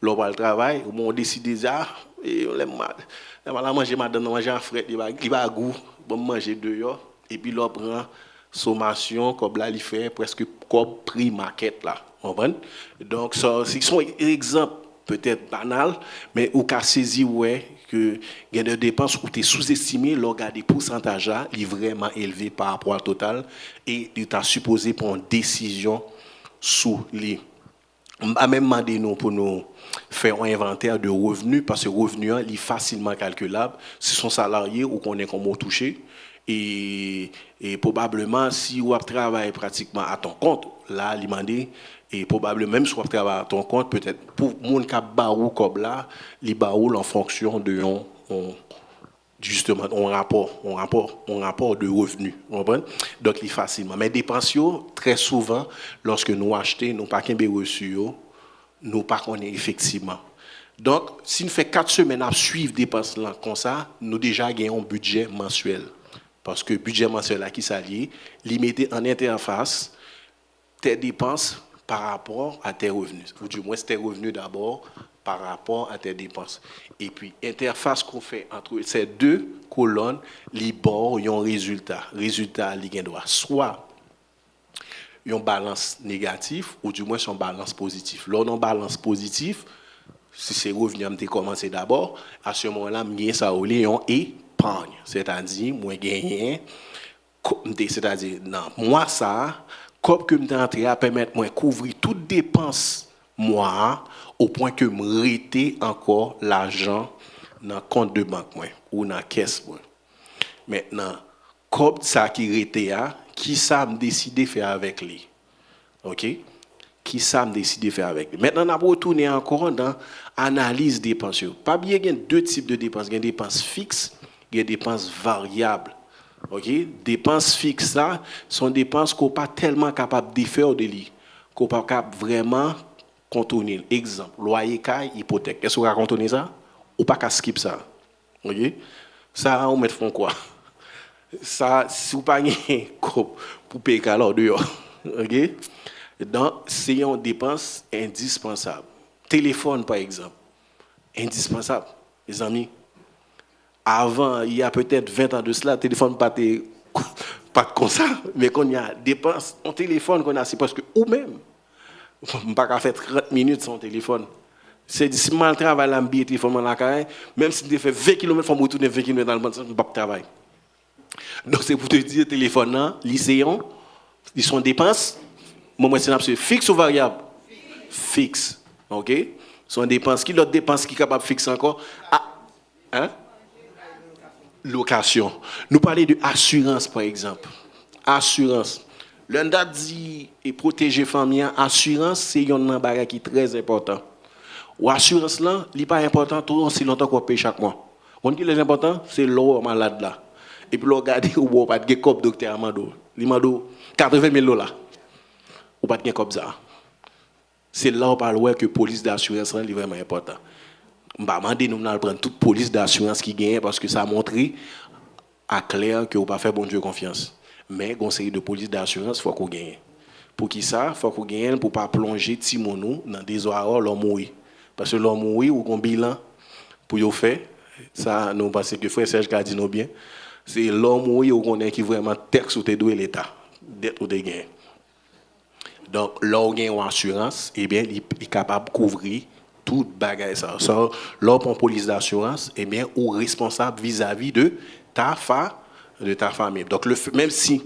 l'on va le travail, on décide déjà et on la manger madame manger en frais, il va goût, bon manger dehors et puis l'on prend sommation comme là il fait presque comme prix market là. Donc ça c'est son exemple peut-être banal mais au cas saisi ouais que il y a des dépenses où tu es sous-estimé des pourcentages là, est vraiment élevé par rapport au total et tu as supposé prendre une décision sur les même demandé nous pour nous faire un inventaire de revenus parce que revenus est facilement calculable si son salarié ou qu'on est comme touché et probablement si vous travaillez pratiquement à ton compte là il demandé et probablement même si vous travaillez à ton compte peut-être pour mon cap barou comme là les barou en fonction de justement un rapport de revenus. Donc, il est facilement. Mais dépenses, très souvent, lorsque nous achetons, nous pas qu'un reçu, nous pas connaît effectivement. Donc, si nous faisons 4 semaines à suivre des dépenses là comme ça, nous déjà gagnons un budget mensuel. Parce que le budget mensuel là qui s'allie, limité en interface tes dépenses par rapport à tes revenus. Ou du moins, tes revenus d'abord par rapport à tes dépenses. Et puis, interface qu'on fait entre ces deux colonnes, les bords, ils ont un résultat. Résultat, il doit soit une balance négative ou du moins une balance positive. Lors d'une balance positive, si c'est revenu, je commencé d'abord, à ce moment-là, je ça une épargne. C'est-à-dire, moi, gagner, c'est-à-dire, non, moi, ça, comme que je suis entré à permettre de couvrir toutes dépenses, moi, au point que je rete encore l'argent dans le compte de banque ou dans la caisse. Maintenant, Comme ça qui était là, qui ça me décidé faire avec lui. OK? Qui ça me décidé faire avec lui. Maintenant, on a retourné encore dans l'analyse des dépenses. Pas bien, il y a deux types de dépenses. Il y a des dépenses fixes, il y a des dépenses variables. OK? Dépenses fixes, ça, sont des dépenses qu'on n'est pas tellement capable de faire de lui, qu'on n'est pas capable vraiment contourner. Exemple, loyer, caille, hypothèque. Est-ce qu'on va contourner ça? Ou pas qu'à skip ça? OK? Ça, on met fond quoi? Ça, si vous n'avez pas pour payer alors dehors. OK? Donc, c'est une dépense indispensable. Téléphone, par exemple. Indispensable, les amis. Avant, il y a peut-être 20 ans de cela, le téléphone pas de comme ça, mais quand il y a dépenses, un téléphone qu'on a, c'est parce que ou même, on ne peut pas faire 30 minutes sans téléphone. C'est si mal travail là, le téléphone dans la carrière, même si tu fais 20 km, il faut retourner 20 km dans le monde, ça ne peut pas travailler. Donc c'est pour te dire, téléphone, lycéen, ils sont dépenses. Moi, c'est fixe ou variable? Fixe. OK? Sont dépenses. Qui l'autre dépense qui est capable de fixer encore? Ah, hein? Location. Nous parlons de assurance, par exemple. Assurance. L'un dit et protéger famille, assurance, c'est un bagage qui est très important. Ou assurance là, il n'est pas important tout aussi longtemps qu'on paye chaque mois. On dit les important, c'est l'eau malade là. Et puis, regardez, ou pas de cop docteur Amado. Il m'a dit 80 000 $. Ou pas de comme ça. C'est là où on parle que la police d'assurance est vraiment important. Je vais demander nous de prendre toute police d'assurance qui gagne parce que ça a montré à clair que vous pas faire bon Dieu confiance. Mais conseil de police d'assurance, il faut qu'on gagne. Pour qui ça? Il faut qu'on gagne pour ne pas plonger Timonou dans des horaires l'homme mourir. Parce que l'homme mourir ou un bilan pour y faire, ça nous pensons que frère Serge a dit nous bien. C'est l'homme mourir ou qu'on est qui vraiment texte ou te doué l'État. D'être ou de gagner. Donc, l'organe en assurance, eh bien, il est capable de couvrir tout bagage ça. L'ordre en police d'assurance, eh bien, ou responsable vis-à-vis de ta famille. Donc, même si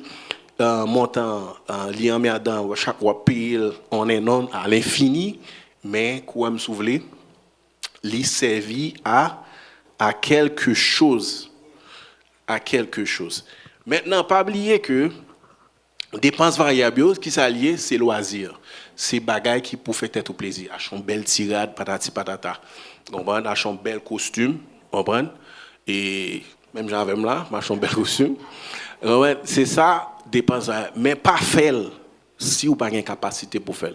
montant liant dans chaque fois pile, on est non à l'infini, mais quoi me souvenir, il servit à quelque chose, Maintenant, pas oublier que dépenses variables qui s'allient, c'est loisir. C'est bagaille qui pour faire tête au plaisir. Acheter une belle tirade, patati patata. Comprendre, acheter un bel costume, comprendre. Et même j'avais là, acheter un bel costume. C'est ça, dépenses mais pas faire si vous n'avez pas de capacité pour faire.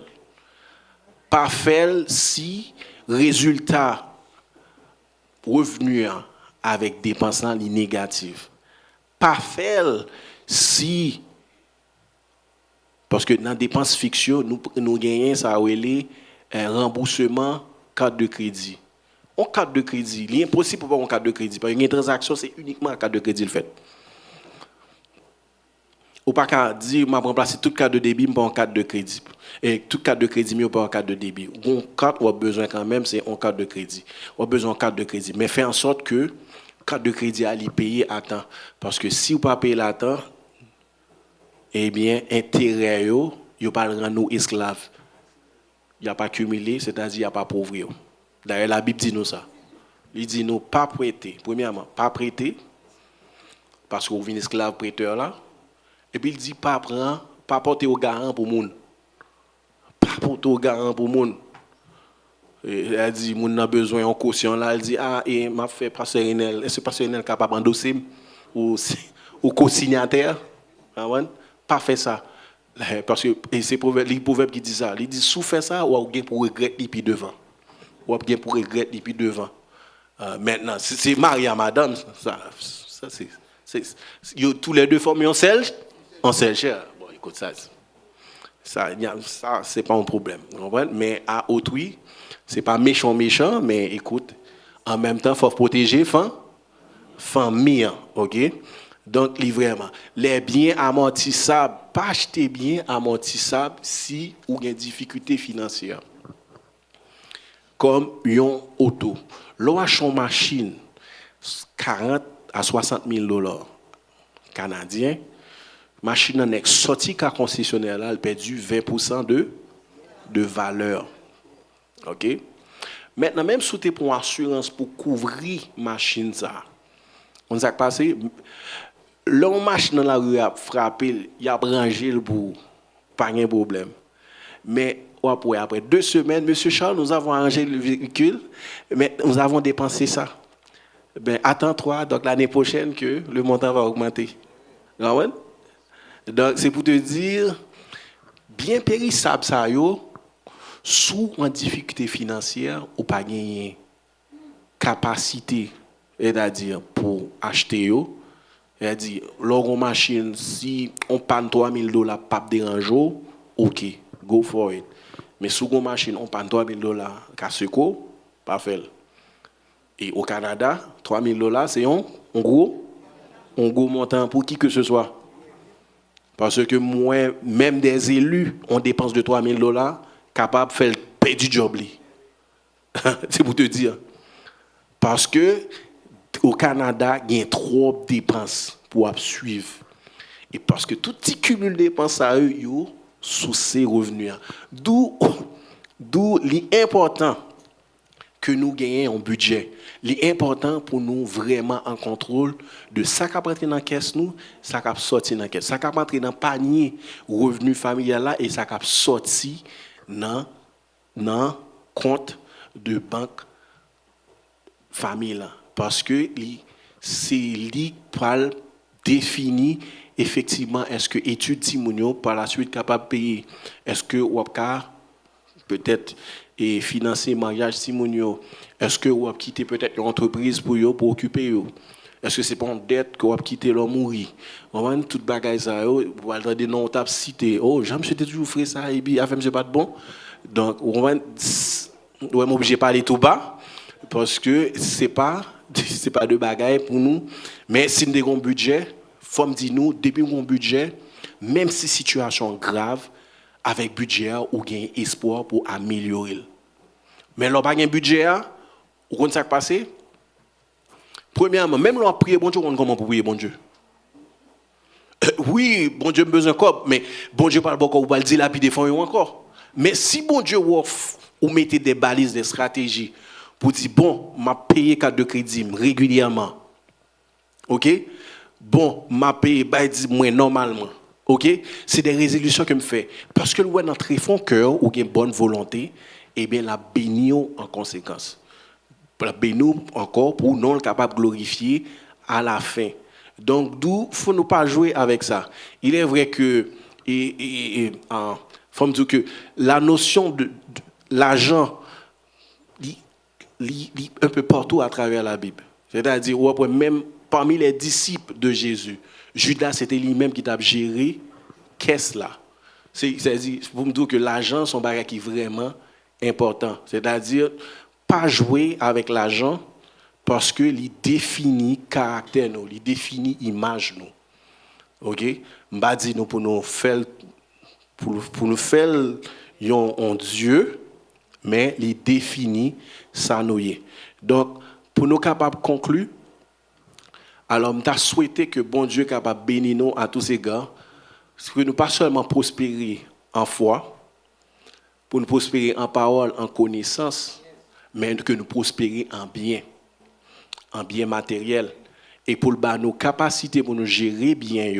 Pas faire si résultat revenu avec dépenses négatives. Pas faire si parce que dans les dépenses fiction, nous gagnons ça un remboursement carte de crédit. En carte de crédit, il est impossible pour avoir une carte de crédit. Parce qu'une transaction, c'est uniquement la carte de crédit le fait. Ou pas qu'à dire, je vais remplacer toute carte de débit par une carte de crédit. Et toute carte de crédit, mais pas une carte de débit. Une carte, on a besoin quand même, c'est une carte de crédit. On a besoin d'une carte de crédit. Mais fait en sorte que la carte de crédit à payer à temps. Parce que si vous ne pas payer à temps, eh bien, intérêt, il n'y a pas de nous esclaves. Il n'y a pas cumulé, c'est-à-dire qu'il n'y a pas pauvre. D'ailleurs, la Bible dit nous ça. Il dit nous pas prêter. Premièrement, pas prêter, parce qu'on vient esclave prêteur là. Et puis il dit pas prendre, pas porter au garant pour moun. Pas porter au garant pour moun. Elle dit moun a besoin en caution là, elle dit et m'a fait passer Renel, est-ce que passer Renel capable endosser ou co-signataire? Pas fait ça. Parce que c'est les proverbes qui disent ça. Ils disent sous fait ça ou bien pour regretter depuis devant. Ou bien pour regretter depuis devant. Maintenant, c'est Maria madame ça c'est tous les deux formés en sel cher. Bon, écoute ça c'est pas un problème. Mais à autrui, c'est pas méchant mais écoute, en même temps faut protéger famille, OK? Donc, vraiment, les biens amortissables, pas acheter biens amortissables si vous avez des difficultés financières. Comme une auto. L'on achète une machine, 40 à 60 000 $ canadiens, machine est sortie à concessionnaire, elle a perdu 20% de valeur. OK? Maintenant, même si vous avez pour assurance pour couvrir la machine, ça, on a passé. L'on marche dans la rue, a frappé, il a rangé le pour pas de problème. Mais après 2 semaines, Monsieur Charles, nous avons arrangé le véhicule, mais nous avons dépensé ça. Ben, attends-toi, donc l'année prochaine, que le montant va augmenter. Donc, c'est pour te dire, bien périssable ça, sous en difficulté financière, ou pas gagner capacité, c'est-à-dire pour acheter, c'est-à-dire, l'orgon machine, si on panne $3,000, pas de dérange, ok, go for it. Mais sous une machine, on panne $3,000, casse-co, pas fait. Et au Canada, $3,000, c'est un gros montant pour qui que ce soit. Parce que moi, même des élus, on dépense de $3,000, capable de faire payer du job. C'est pour te dire. Parce que au Canada, il y a trop de dépenses pour suivre. Et parce que tout petit cumul de dépenses à eux, sous ces revenus. D'où l'important que nous gagnons un budget. L'important pour nous vraiment en contrôle de ça qui rentre dans la caisse, nous, ça qui sorti dans la caisse. Ça qui rentre dans le panier revenu familial là et ça qui sorti dans le compte de banque famille là. Parce que c'est lui qui définit effectivement est-ce que étude Timonio par la suite capable de payer. Est-ce que Wapka peut-être et financer mariage Timonio. Est-ce que vous avez quitté peut-être une entreprise pour occuper yo? Est-ce que c'est pas une dette que vous avez quitté l'homme mourir? On va toute bagaille ça vous allez des noms tap cité. Oh, j'aime toujours faire ça et puis affaire c'est pas de bon. Donc on va obligé de parler tout bas parce que c'est pas de bagaille pour nous, mais si nous avons un budget, faut me dire nous depuis un budget, même si situation grave avec budget ou gain espoir pour améliorer. Mais là pas un budget, vous comprenez ça qui passe? Premièrement, même là prier bon Dieu, on comment pour prier bon Dieu. Oui, bon Dieu besoin de corps, mais bon Dieu parle beaucoup ou pas le dire là puis défendre encore. Mais si bon Dieu ou mettez des balises, des stratégies pour dire bon, m'a payé carte de crédit régulièrement. OK? Bon, m'a payé moi normalement. OK? C'est des résolutions que me fait parce que le dans très fond cœur ou une bonne volonté, eh bien la bénir en conséquence. La bénir encore pour non capable de glorifier à la fin. Donc d'où faut nous pas jouer avec ça. Il est vrai que faut me dire que la notion de l'argent un peu partout à travers la Bible. C'est-à-dire même parmi les disciples de Jésus, Judas c'était lui-même qui t'a géré qu'est-ce là. C'est-à-dire vous me dites que l'argent son bagage qui est vraiment important. C'est-à-dire pas jouer avec l'argent parce que il définit caractère nous, il définit image nous. OK? M'ba dit nous pour nous faire un Dieu, mais il définit ça nous. Donc pour nous capables de conclure, alors m'ta souhaité que bon Dieu capable de bénir nous à tous ces gars, que nous pas seulement prospérer en foi, pour nous prospérer en parole, en connaissance, mais que nous prospérer en bien matériel, et pour nos capacités pour nous gérer bien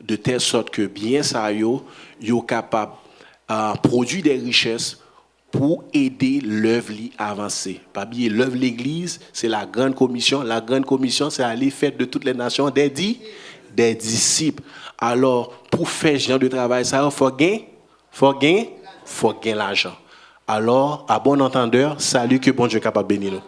de telle sorte que bien ça yo capable produire des richesses pour aider l'œuvre à avancer. Pas bien l'œuvre de l'Église, c'est la grande commission. La grande commission, c'est aller faire de toutes les nations des disciples. Alors, pour faire ce genre de travail, ça, il faut gagner l'argent. Alors, à bon entendeur, salut que bon Dieu est capable de bénir nous.